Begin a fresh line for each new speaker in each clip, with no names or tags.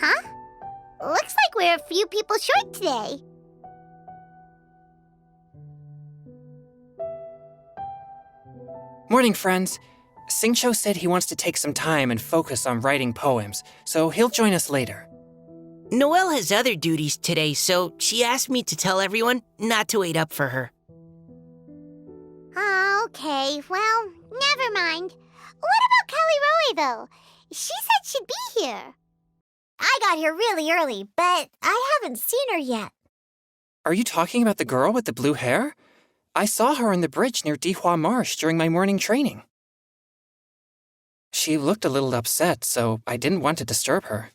Huh? Looks like we're a few people short today.
Morning, friends. Singcho said he wants to take some time and focus on writing poems, so he'll join us later.
Noelle has other duties today, so she asked me to tell everyone not to wait up for her.
Oh, okay. Well, never mind. What about Kelly Roy, though? She said she'd be here. I got here really early, but I haven't seen her yet.
Are you talking about the girl with the blue hair? I saw her on the bridge near Dihua Marsh during my morning training. She looked a little upset, so I didn't want to disturb her.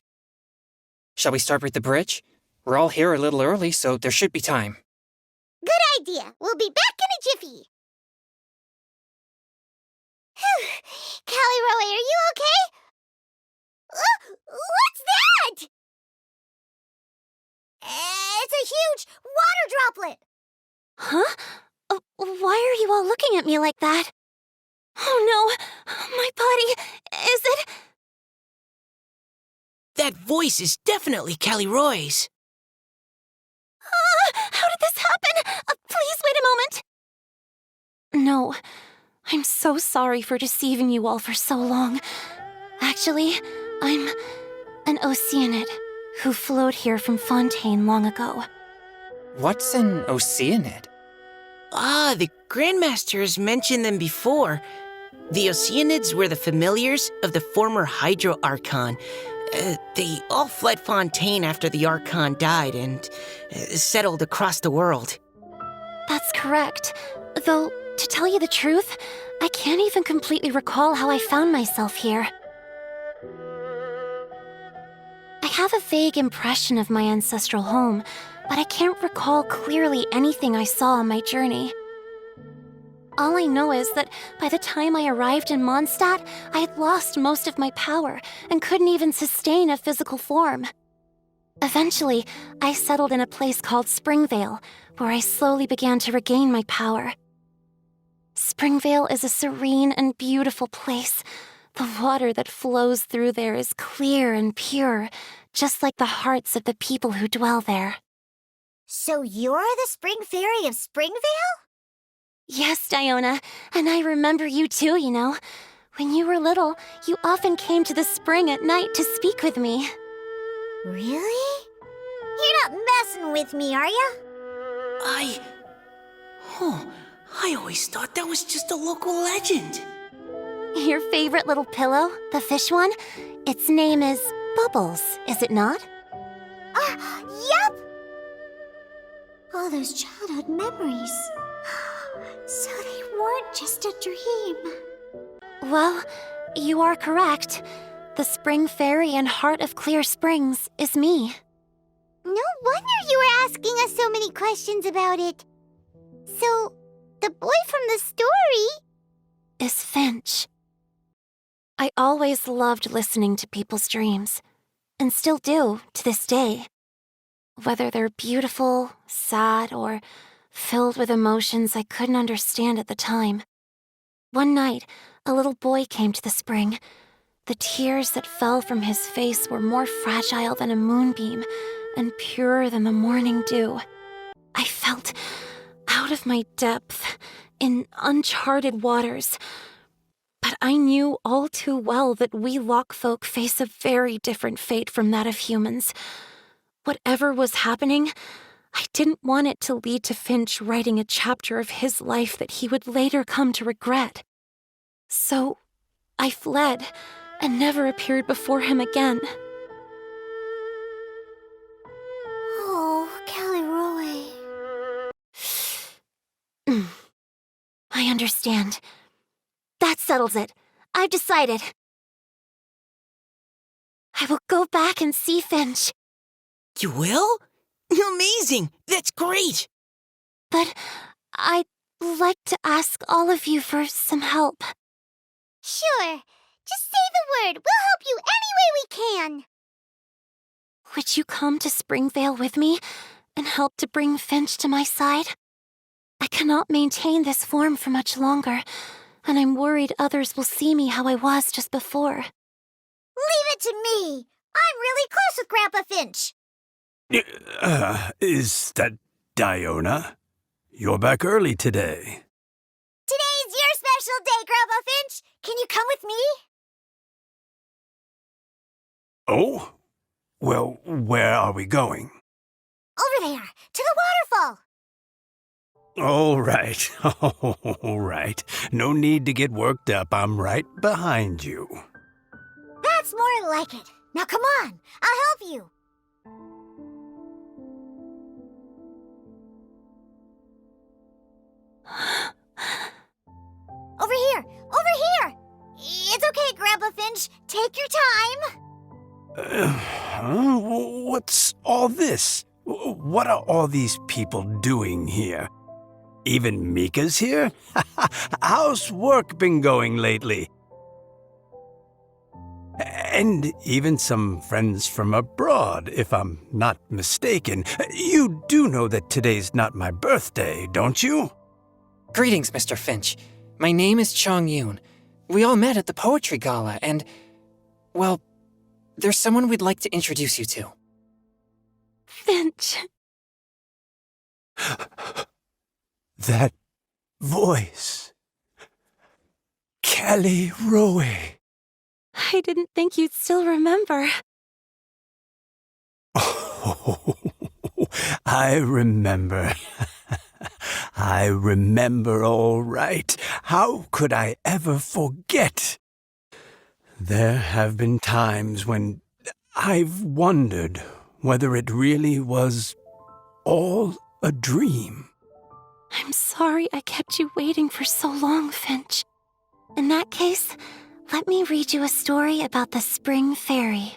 Shall we start with the bridge? We're all here a little early, so there should be time.
Good idea. We'll be back in a jiffy. Phew. Kelly Roy, are you okay? What's that? It's a huge water droplet.
Huh? Why are you all looking at me like that? Oh no, my body, is it?
That voice is definitely Kelly Roy's.
How did this happen? Please wait a moment. No, I'm so sorry for deceiving you all for so long. Actually, I'm an Oceanid who flowed here from Fontaine long ago.
What's an Oceanid?
Ah, the Grandmaster has mentioned them before. The Oceanids were the familiars of the former Hydro Archon. They all fled Fontaine after the Archon died and settled across the world.
That's correct. Though, to tell you the truth, I can't even completely recall how I found myself here. I have a vague impression of my ancestral home, but I can't recall clearly anything I saw on my journey. All I know is that by the time I arrived in Mondstadt, I had lost most of my power and couldn't even sustain a physical form. Eventually, I settled in a place called Springvale, where I slowly began to regain my power. Springvale is a serene and beautiful place. The water that flows through there is clear and pure, just like the hearts of the people who dwell there.
So you're the Spring Fairy of Springvale?
Yes, Diona, and I remember you too, you know. When you were little, you often came to the spring at night to speak with me.
Really? You're not messing with me, are ya?
I always thought that was just a local legend.
Your favorite little pillow, the fish one? Its name is Bubbles, is it not?
Yup! All those childhood memories. So they weren't just a dream.
Well, you are correct. The Spring Fairy and Heart of Clear Springs is me.
No wonder you were asking us so many questions about it. So, the boy from the story
is Finch. I always loved listening to people's dreams, and still do to this day. Whether they're beautiful, sad, or filled with emotions I couldn't understand at the time. One night, a little boy came to the spring. The tears that fell from his face were more fragile than a moonbeam and purer than the morning dew. I felt out of my depth, in uncharted waters. But I knew all too well that we Lockfolk face a very different fate from that of humans. Whatever was happening, I didn't want it to lead to Finch writing a chapter of his life that he would later come to regret. So, I fled and never appeared before him again.
Oh, Kelly Roy.
I understand. That settles it. I've decided. I will go back and see Finch.
You will? Amazing! That's great!
But I'd like to ask all of you for some help.
Sure. Just say the word. We'll help you any way we can.
Would you come to Springvale with me and help to bring Finch to my side? I cannot maintain this form for much longer, and I'm worried others will see me how I was just before.
Leave it to me. I'm really close with Grandpa Finch.
Is that Diona? You're back early today.
Today's your special day, Grandpa Finch. Can you come with me?
Oh? Well, where are we going?
Over there, to the waterfall.
All right. All right. No need to get worked up. I'm right behind you.
That's more like it. Now come on, I'll help you. Over here! Over here! It's okay, Grandpa Finch. Take your time.
What's all this? What are all these people doing here? Even Mika's here? How's work been going lately? And even some friends from abroad, if I'm not mistaken. You do know that today's not my birthday, don't you?
Greetings, Mr. Finch. My name is Chong Yoon. We all met at the poetry gala, and, well, there's someone we'd like to introduce you to.
Finch.
That voice. Callie Rowe.
I didn't think you'd still remember.
Oh, I remember. I remember all right. How could I ever forget? There have been times when I've wondered whether it really was all a dream.
I'm sorry I kept you waiting for so long, Finch. In that case, let me read you a story about the Spring Fairy.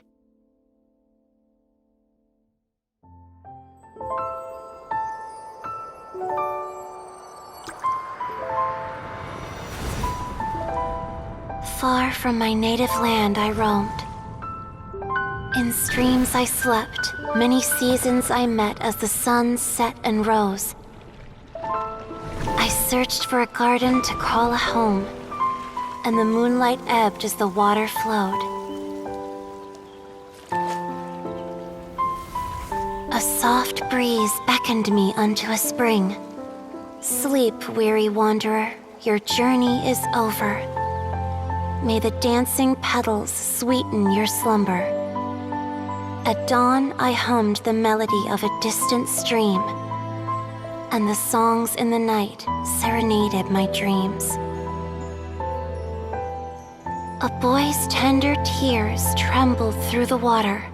Far from my native land I roamed. In streams I slept, many seasons I met as the sun set and rose. I searched for a garden to call a home, and the moonlight ebbed as the water flowed. A soft breeze beckoned me unto a spring. Sleep, weary wanderer, your journey is over. May the dancing petals sweeten your slumber. At dawn, I hummed the melody of a distant stream, and the songs in the night serenaded my dreams. A boy's tender tears trembled through the water,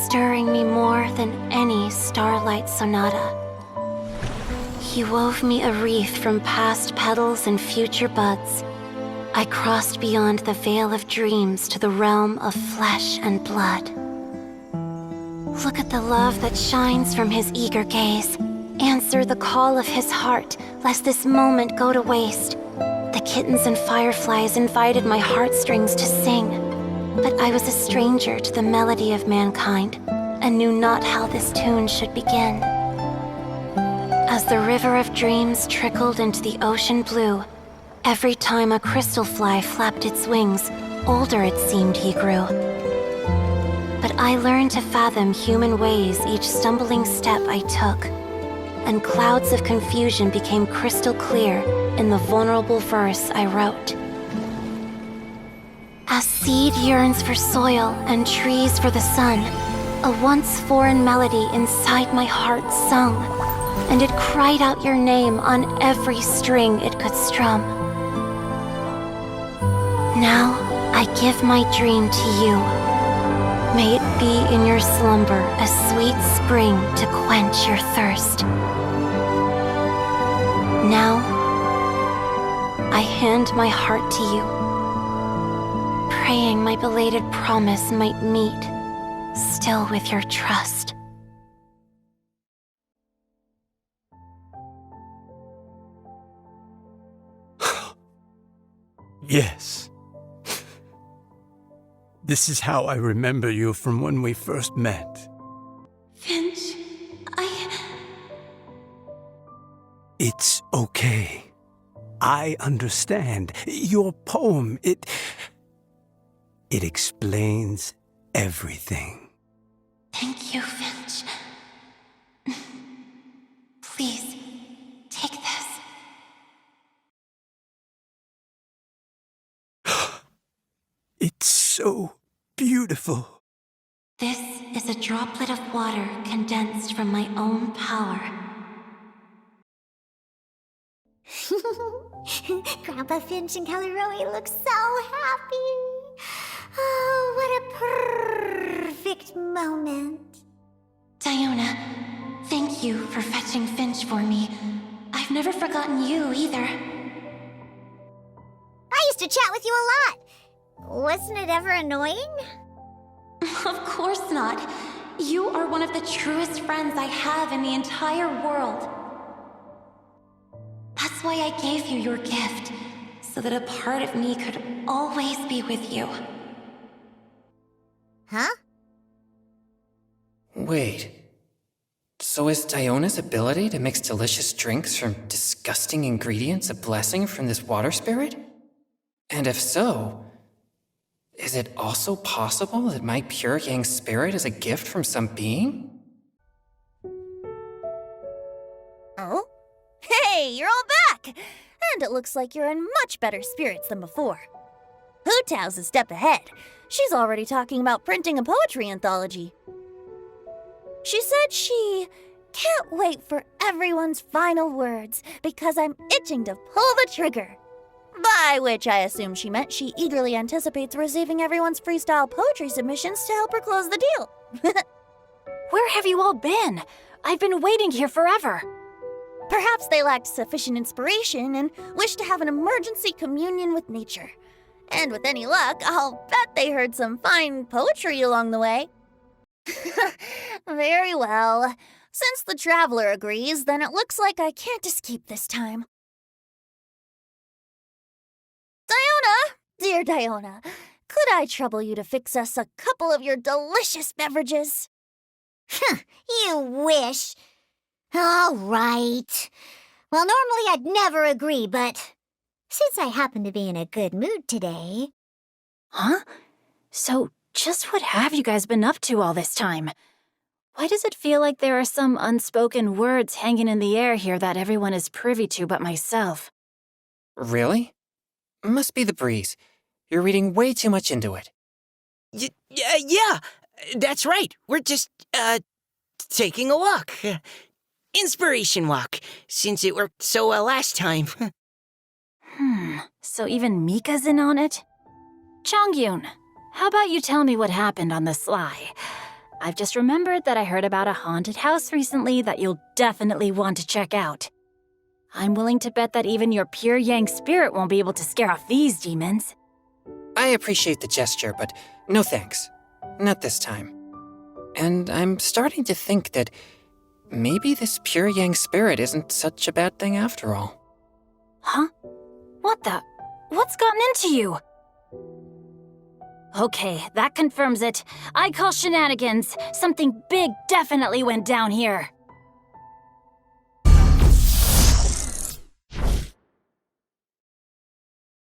stirring me more than any starlight sonata. He wove me a wreath from past petals and future buds. I crossed beyond the veil of dreams to the realm of flesh and blood. Look at the love that shines from his eager gaze. Answer the call of his heart, lest this moment go to waste. The kittens and fireflies invited my heartstrings to sing, but I was a stranger to the melody of mankind, and knew not how this tune should begin. As the river of dreams trickled into the ocean blue, every time a crystal fly flapped its wings, older it seemed he grew. But I learned to fathom human ways each stumbling step I took, and clouds of confusion became crystal clear in the vulnerable verse I wrote. As seed yearns for soil and trees for the sun, a once foreign melody inside my heart sung, and it cried out your name on every string it could strum. Now I give my dream to you. May it be in your slumber a sweet spring to quench your thirst. Now, I hand my heart to you, praying my belated promise might meet, still with your trust.
Yes. This is how I remember you from when we first met.
Finch,
It's okay. I understand. Your poem, it explains everything.
Thank you, Finch. Please, take this.
It's so beautiful.
This is a droplet of water condensed from my own power.
Grandpa Finch and Kelly Rowie look so happy. Oh, what a perfect moment.
Diona, thank you for fetching Finch for me. I've never forgotten you either.
I used to chat with you a lot. Wasn't it ever annoying?
Of course not. You are one of the truest friends I have in the entire world. That's why I gave you your gift, so that a part of me could always be with you.
Huh?
Wait. So is Diona's ability to mix delicious drinks from disgusting ingredients a blessing from this water spirit? And if so, is it also possible that my pure yang spirit is a gift from some being?
Oh? Hey, you're all back! And it looks like you're in much better spirits than before. Hu Tao's a step ahead. She's already talking about printing a poetry anthology. She said she can't wait for everyone's final words because I'm itching to pull the trigger. By which I assume she meant she eagerly anticipates receiving everyone's freestyle poetry submissions to help her close the deal.
Where have you all been? I've been waiting here forever.
Perhaps they lacked sufficient inspiration and wished to have an emergency communion with nature. And with any luck, I'll bet they heard some fine poetry along the way. Very well. Since the traveler agrees, then it looks like I can't escape this time. Diona, dear Diona, could I trouble you to fix us a couple of your delicious beverages?
You wish. All right. Well, normally I'd never agree, but since I happen to be in a good mood today...
Huh? So, just what have you guys been up to all this time? Why does it feel like there are some unspoken words hanging in the air here that everyone is privy to but myself?
Really? Must be the breeze. You're reading way too much into it.
Yeah, that's right. We're just, taking a walk. Inspiration walk, since it worked so well last time.
So even Mika's in on it? Chongyun, how about you tell me what happened on the sly? I've just remembered that I heard about a haunted house recently that you'll definitely want to check out. I'm willing to bet that even your pure yang spirit won't be able to scare off these demons.
I appreciate the gesture, but no thanks. Not this time. And I'm starting to think that maybe this pure yang spirit isn't such a bad thing after all.
Huh? What the? What's gotten into you? Okay, that confirms it. I call shenanigans. Something big definitely went down here.